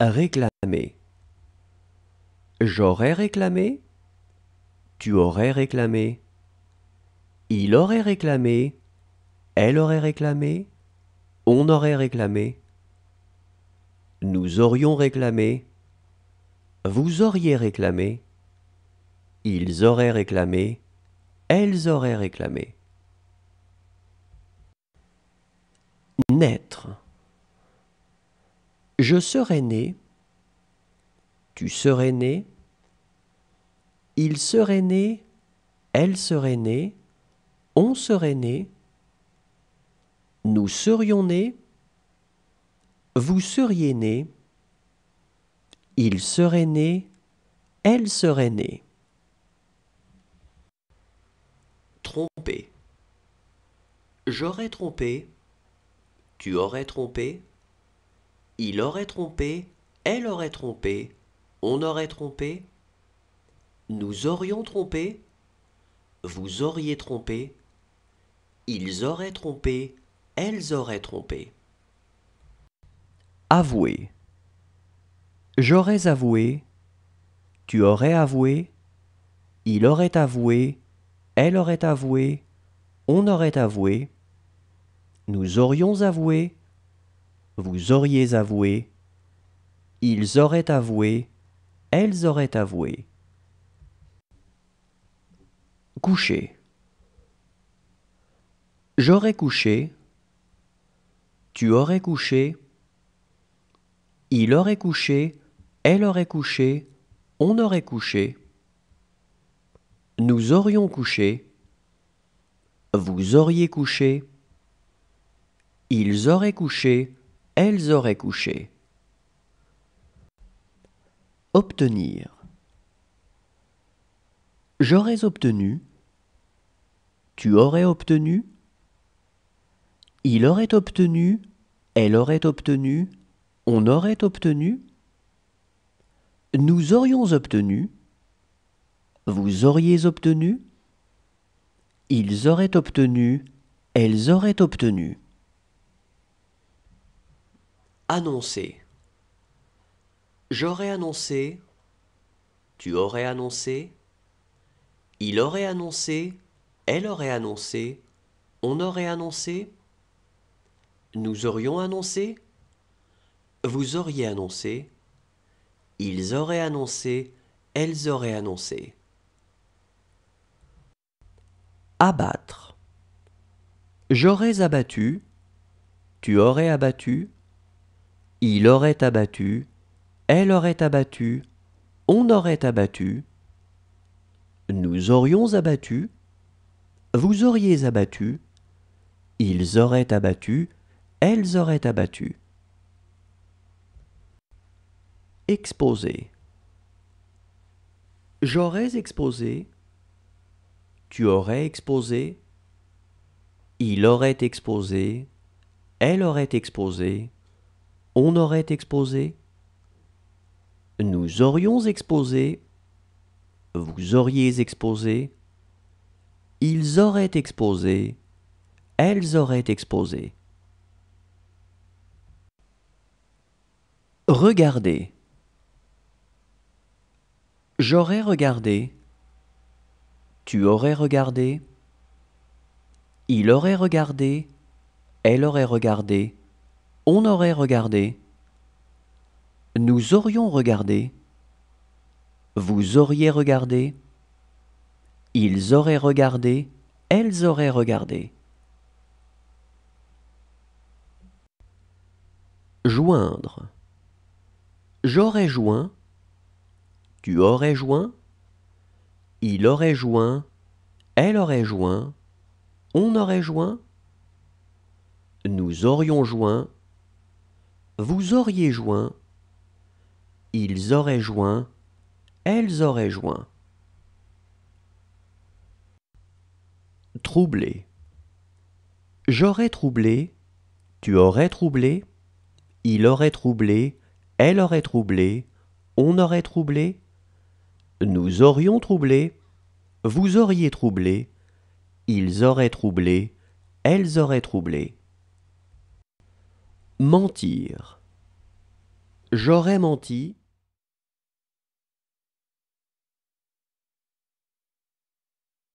Réclamer. J'aurais réclamé. Tu aurais réclamé. Il aurait réclamé. Elle aurait réclamé. On aurait réclamé. Nous aurions réclamé. Vous auriez réclamé. Ils auraient réclamé. Elles auraient réclamé. Naître. Je serais né. Tu serais né. Il serait né. Elle serait née. On serait né. Nous serions nés. Vous seriez né. Il serait né. Elle serait née. Tromper. J'aurais trompé. Tu aurais trompé. Il aurait trompé. Elle aurait trompé. On aurait trompé. Nous aurions trompé. Vous auriez trompé. Ils auraient trompé. Elles auraient trompé. Avouer. J'aurais avoué. Tu aurais avoué. Il aurait avoué. Elle aurait avoué. On aurait avoué. Nous aurions avoué. Vous auriez avoué. Ils auraient avoué. Elles auraient avoué. Coucher. J'aurais couché. Tu aurais couché. Il aurait couché. Elle aurait couché. On aurait couché. Nous aurions couché. Vous auriez couché. Ils auraient couché. Elles auraient couché. Obtenir. J'aurais obtenu. Tu aurais obtenu. Il aurait obtenu. Elle aurait obtenu. On aurait obtenu. Nous aurions obtenu. Vous auriez obtenu. Ils auraient obtenu. Elles auraient obtenu. Annoncer. J'aurais annoncé. Tu aurais annoncé. Il aurait annoncé. Elle aurait annoncé. On aurait annoncé. Nous aurions annoncé. Vous auriez annoncé. Ils auraient annoncé. Elles auraient annoncé. Abattre. J'aurais abattu. Tu aurais abattu. Il aurait abattu. Elle aurait abattu. On aurait abattu. Nous aurions abattu. Vous auriez abattu. Ils auraient abattu. Elles auraient abattu. Exposer. J'aurais exposé. Tu aurais exposé. Il aurait exposé. Elle aurait exposé. On aurait exposé. Nous aurions exposé. Vous auriez exposé. Ils auraient exposé. Elles auraient exposé. Regarder. J'aurais regardé. Tu aurais regardé. Il aurait regardé. Elle aurait regardé. On aurait regardé. Nous aurions regardé. Vous auriez regardé. Ils auraient regardé. Elles auraient regardé. Joindre. J'aurais joint. Tu aurais joint. Il aurait joint. Elle aurait joint. On aurait joint. Nous aurions joint. Vous auriez joint. Ils auraient joint. Elles auraient joint. Troubler. J'aurais troublé. Tu aurais troublé. Il aurait troublé. Elle aurait troublé. On aurait troublé. Nous aurions troublé. Vous auriez troublé. Ils auraient troublé. Elles auraient troublé. Mentir. J'aurais menti,